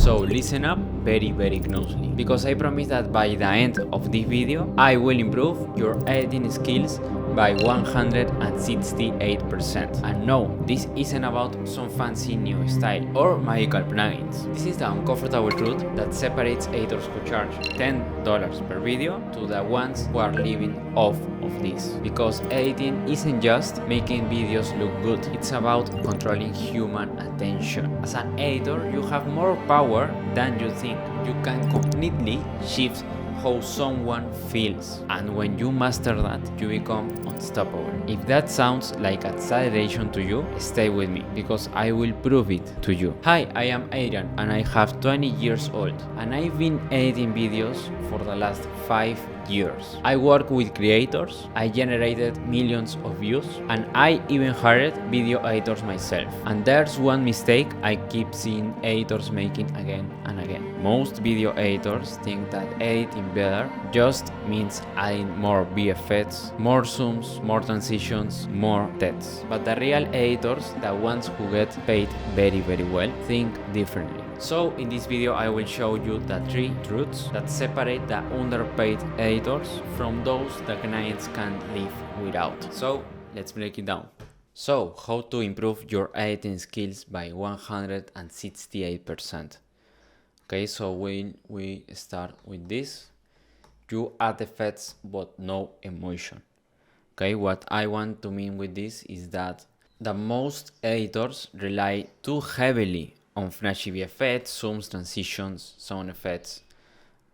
So listen up very closely, because I promise that by the end of this video I will improve your editing skills by 168%. And no, this isn't about some fancy new style or magical plugins. This is the uncomfortable truth that separates editors who charge $10 per video to the ones who are living off of this. Because editing isn't just making videos look good, it's about controlling human attention. As an editor, you have more power than you think. You can completely shift how someone feels, and when you master that, you become unstoppable. If that sounds like exaggeration to you, stay with me, because I will prove it to you. Hi, I am Adrian and I have 20 years old, and I've been editing videos for the last 5 years. I work with creators, I generated millions of views, and I even hired video editors myself. And there's one mistake I keep seeing editors making again and again. Most video editors think that editing better just means adding more VFX, more zooms, more transitions, more text. But the real editors, the ones who get paid very well, think differently. So in this video I will show you the 3 truths that separate the underpaid editors from those the clients can live without. So let's break it down. So how to improve your editing skills by 168%. Okay, so when we start with this, you add effects but no emotion. Okay, what I want to mean with this is that the most editors rely too heavily on flashy VFX, zooms, transitions, sound effects,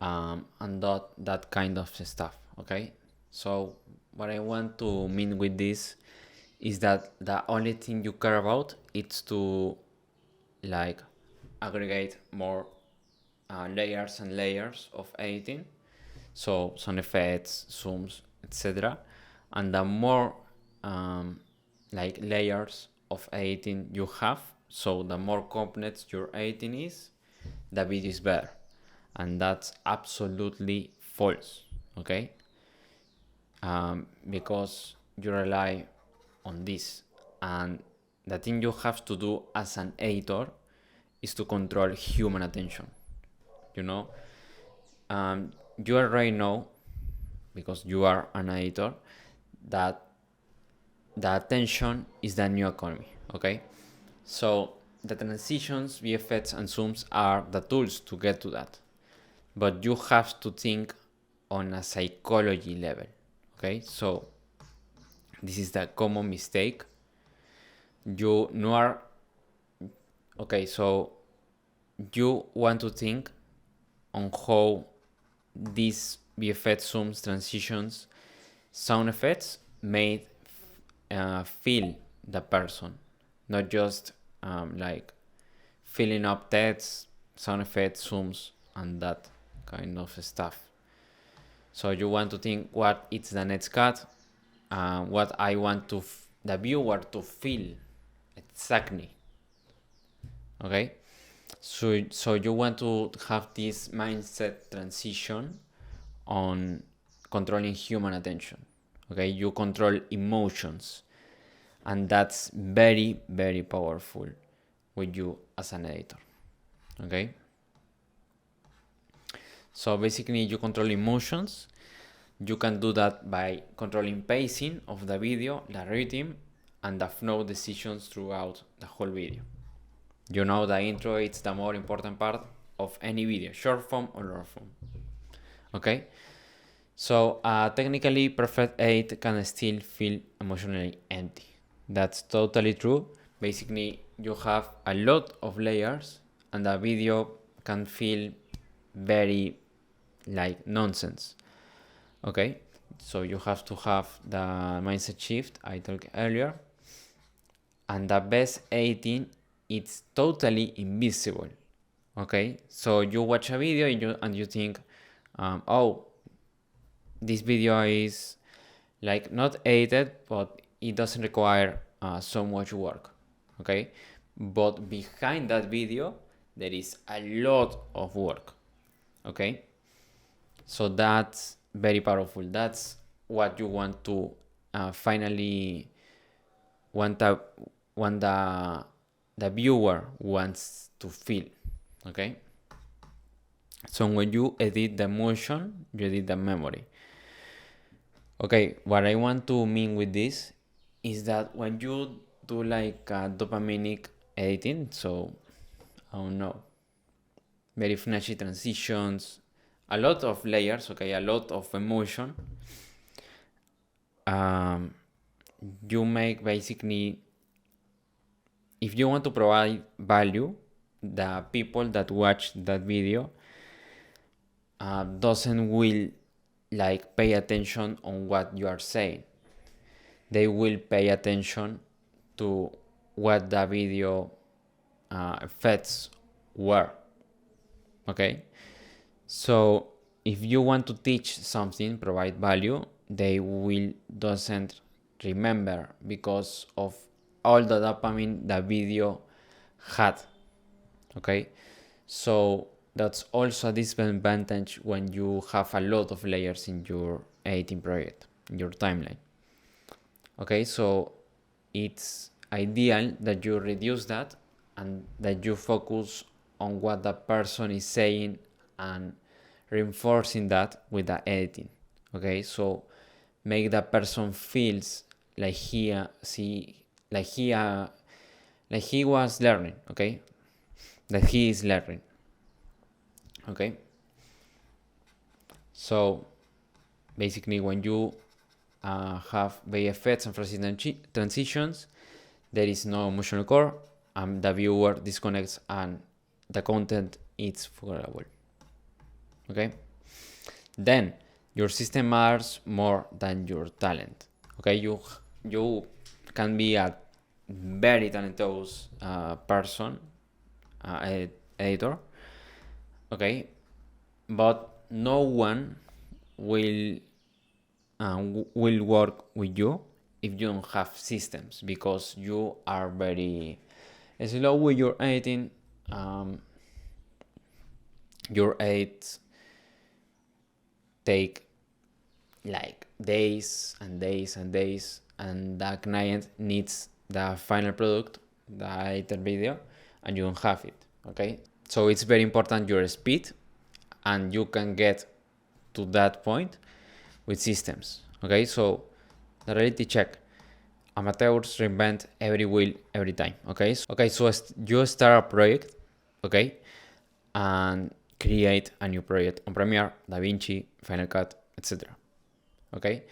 and that kind of stuff. Okay, so what I want to mean with this is that the only thing you care about is to like aggregate more layers and layers of editing, so sound effects, zooms, etc. And the more like layers of editing you have, so the more complex your editing is, the video is better. And that's absolutely false, okay? Because you rely on this, and the thing you have to do as an editor is to control human attention. You know, you already know, because you are an editor, that the attention is the new economy, okay? So the transitions, VFX, and zooms are the tools to get to that. But you have to think on a psychology level, okay? So this is the common mistake. You know, okay, so you want to think on how these VFX, zooms, transitions, sound effects made feel the person, not just like filling up text, sound effects, zooms, and that kind of stuff. So you want to think what is the next cut, what I want to the viewer to feel exactly. Okay, so you want to have this mindset transition on controlling human attention. Okay, you control emotions, and that's very powerful with you as an editor. Okay, so basically you control emotions. You can do that by controlling pacing of the video, the rhythm, and the flow decisions throughout the whole video. You know, the intro is the more important part of any video, short form or long form. Okay, so technically perfect edit can still feel emotionally empty. That's totally true. Basically, you have a lot of layers, and the video can feel very like nonsense. Okay, so you have to have the mindset shift I talked earlier, and the best editing, it's totally invisible. Okay, so you watch a video and you think, oh, this video is like not edited, but it doesn't require so much work. Okay, but behind that video there is a lot of work. Okay, so that's very powerful. That's what you want to finally want the viewer wants to feel. Okay, So when you edit the motion, you edit the memory. Okay, what I want to mean with this is that when you do like dopaminic editing, so I don't know, very flashy transitions, a lot of layers, okay, a lot of emotion, you make basically, if you want to provide value, the people that watch that video doesn't will like pay attention on what you are saying. They will pay attention to what the video effects were. Okay, so if you want to teach something, provide value, they will doesn't remember because of all the dopamine the video had. Okay, so that's also a disadvantage when you have a lot of layers in your editing project, in your timeline. Okay, so it's ideal that you reduce that and that you focus on what the person is saying and reinforcing that with the editing. Okay, so make the person feels like like he was learning. Okay, that he is learning. Okay, so basically when you have VFX and fuzzy transitions, there is no emotional core, and the viewer disconnects and the content is forgettable. Okay, then your system matters more than your talent. Okay, you can be a very talented person, editor. Okay, but no one will work with you if you don't have systems, because you are very slow with your editing. Your edits take like days and days and days, and the client needs the final product, the edited video, and you don't have it. Okay, so it's very important your speed, and you can get to that point with systems. Okay, so the reality check: amateurs reinvent every wheel every time. Okay, so you start a project, okay, and create a new project on Premiere, DaVinci, Final Cut, etc. Okay,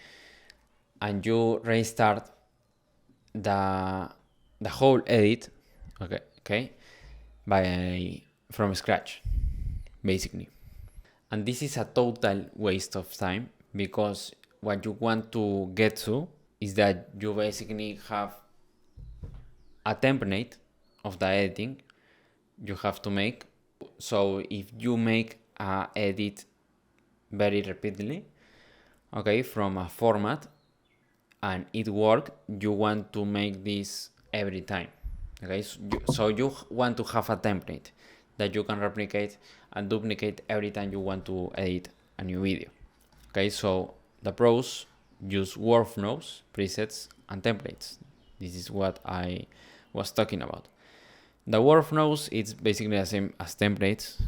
and you restart the whole edit, okay, from scratch, basically. And this is a total waste of time, because what you want to get to is that you basically have a template of the editing you have to make. So if you make a edit very repeatedly, okay, from a format, and it worked, you want to make this every time. Okay, so you want to have a template that you can replicate and duplicate every time you want to edit a new video. Okay, so the pros: use workflows, presets, and templates. This is what I was talking about. The workflows, it's basically the same as templates,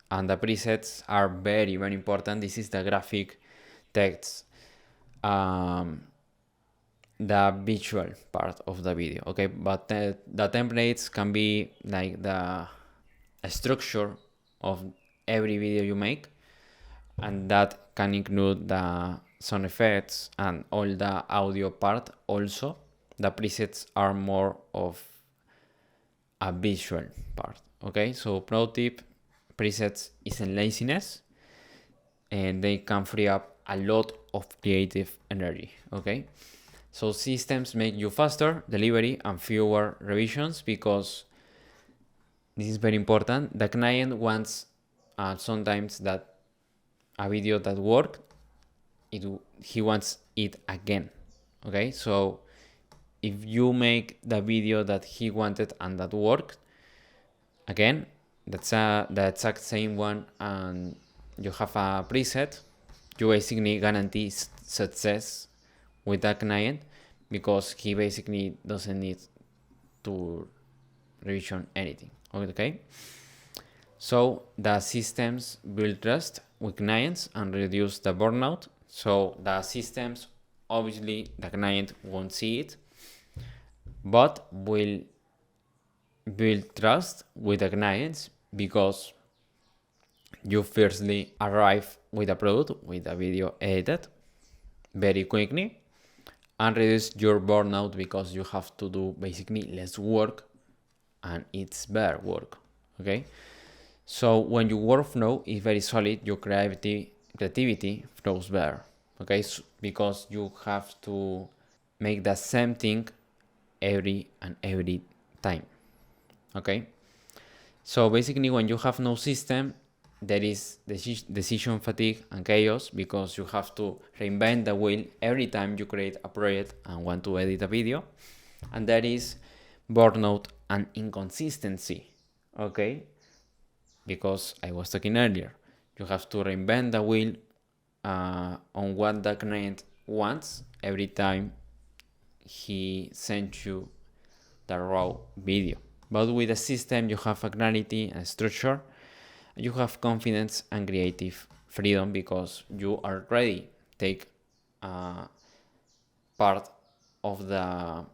and the presets are very, very important. This is the graphic, text, the visual part of the video. Okay, but the templates can be like the structure of every video you make, and that can include the sound effects and all the audio part also. The presets are more of a visual part. Okay, so pro tip: presets isn't laziness, and they can free up a lot of creative energy. Okay, so systems make you faster delivery and fewer revisions, because this is very important. The client wants sometimes that a video that worked, he wants it again. Okay, so if you make the video that he wanted and that worked again, that's the exact same one, and you have a preset, you basically guarantee success with that client, because he basically doesn't need to revision anything. Okay, So the systems build trust with clients and reduce the burnout. So the systems, obviously the client won't see it, but will build trust with the clients because you firstly arrive with a product, with a video edited very quickly, and reduce your burnout because you have to do basically less work and it's better work. Okay, so when your workflow is very solid, your creativity flows better. Okay, so because you have to make the same thing every time. Okay, so basically when you have no system, there is decision fatigue and chaos because you have to reinvent the wheel every time you create a project and want to edit a video, and that is burnout and inconsistency. Okay, because I was talking earlier, you have to reinvent the wheel on what the client wants every time he sends you the raw video. But with a system, you have a clarity and structure. You have confidence and creative freedom because you are ready to take part of the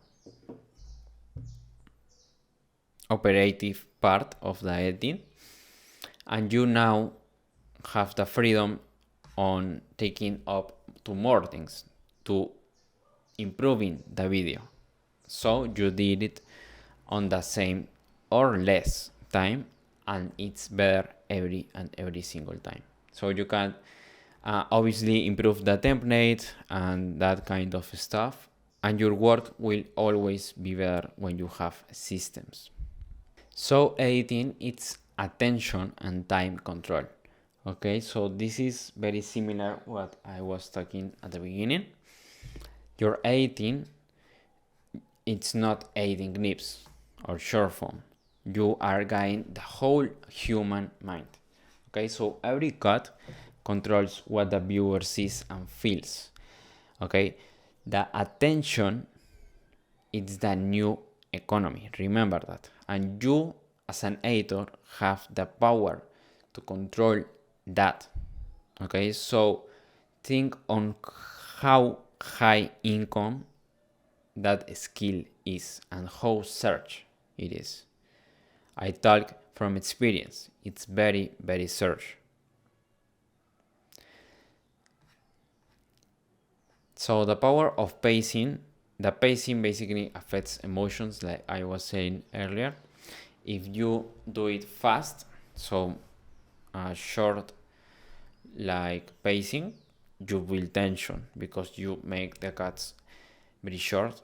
operative part of the editing, and you now have the freedom on taking up to more things, to improving the video. So you did it on the same or less time, and it's better every single time. So you can obviously improve the template and that kind of stuff, and your work will always be better when you have systems. So editing, it's attention and time control. Okay, so this is very similar what I was talking at the beginning. Your editing, it's not editing clips or short form. You are guiding the whole human mind. Okay, so every cut controls what the viewer sees and feels. Okay, the attention is the new economy. Remember that. And you, as an editor, have the power to control that. Okay, so think on how high income that skill is and how search it is. I talk from experience. It's very search. So the power of pacing. The pacing basically affects emotions, like I was saying earlier. If you do it fast, so short like pacing, you will tension because you make the cuts very short.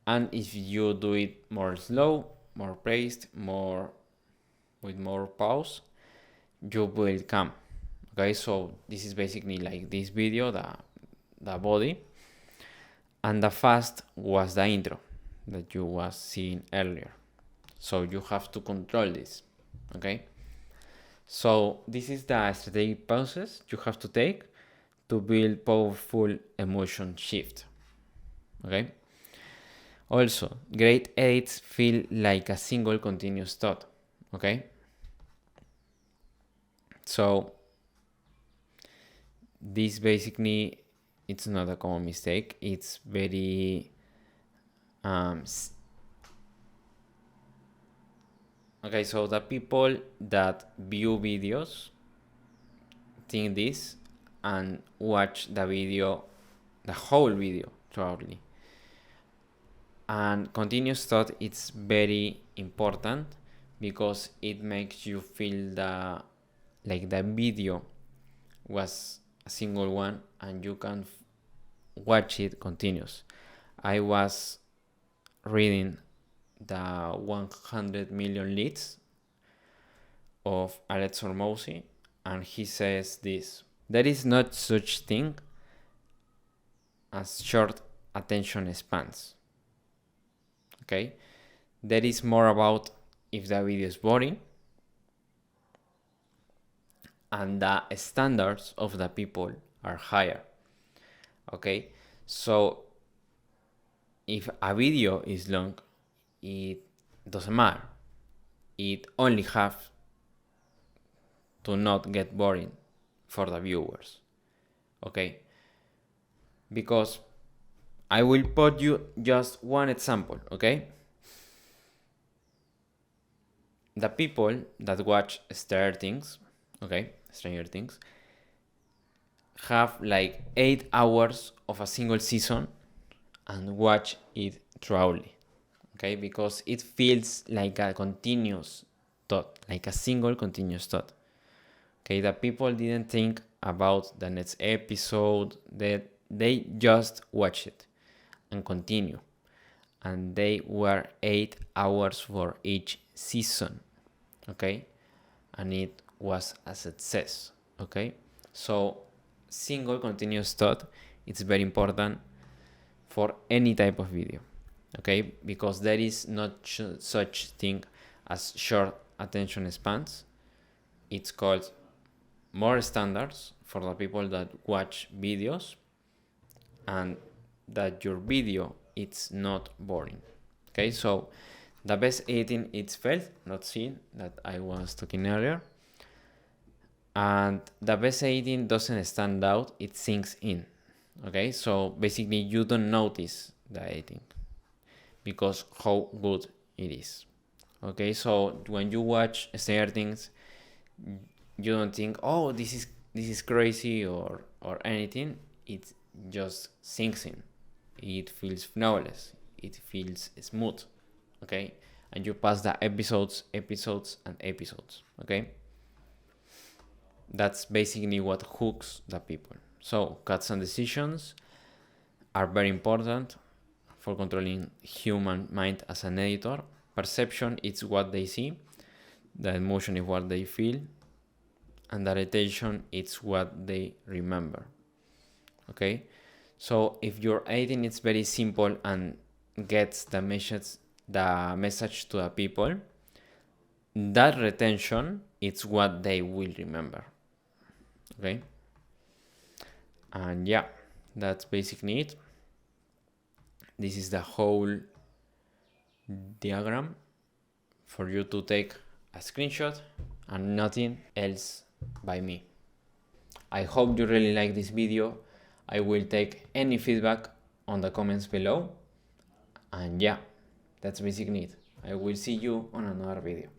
And if you do it more slow, more paced, with more pause, you will come. Okay, so this is basically like this video, the body, and the fast was the intro that you was seeing earlier. So you have to control this. Okay, so this is the strategic pauses you have to take to build powerful emotion shift. Okay, also great edits feel like a single continuous thought. Okay, so this basically, it's not a common mistake. It's very okay, so the people that view videos think this and watch the video, the whole video probably. And continuous thought, it's very important because it makes you feel like the video was a single one and you can watch it continuous. I was reading the 100 million leads of Alex Hormozzi, and he says this: there is not such thing as short attention spans. Okay, there is more about if the video is boring, and the standards of the people are higher. Okay, so if a video is long, it doesn't matter. It only have to not get boring for the viewers. Okay, because I will put you just one example. Okay, the people that watch Stranger Things, have like 8 hours of a single season and watch it thoroughly. Okay, because it feels like a continuous thought, like a single continuous thought. Okay, the people didn't think about the next episode, that they just watch it and continue. And they were 8 hours for each season. Okay, and it was a success. Okay, so single continuous thought, it's very important for any type of video. Okay, because there is not such thing as short attention spans. It's called more standards for the people that watch videos, and that your video it's not boring. Okay, so the best editing it's felt, not seen, that I was talking earlier. And the best editing doesn't stand out, it sinks in. Okay, so basically you don't notice the editing because how good it is. Okay, so when you watch Stranger Things, you don't think, oh, this is crazy or anything. It just sinks in. It feels flawless. It feels smooth. Okay, and you pass the episodes, and episodes. Okay, that's basically what hooks the people. So cuts and decisions are very important for controlling human mind as an editor. Perception is what they see, the emotion is what they feel, and the retention is what they remember. Okay, so if your editing is very simple and gets the message to the people, that retention is what they will remember. Okay, and yeah, that's basically it. This is the whole diagram for you to take a screenshot and nothing else by me. I hope you really like this video. I will take any feedback on the comments below. And yeah, that's basically it. I will see you on another video.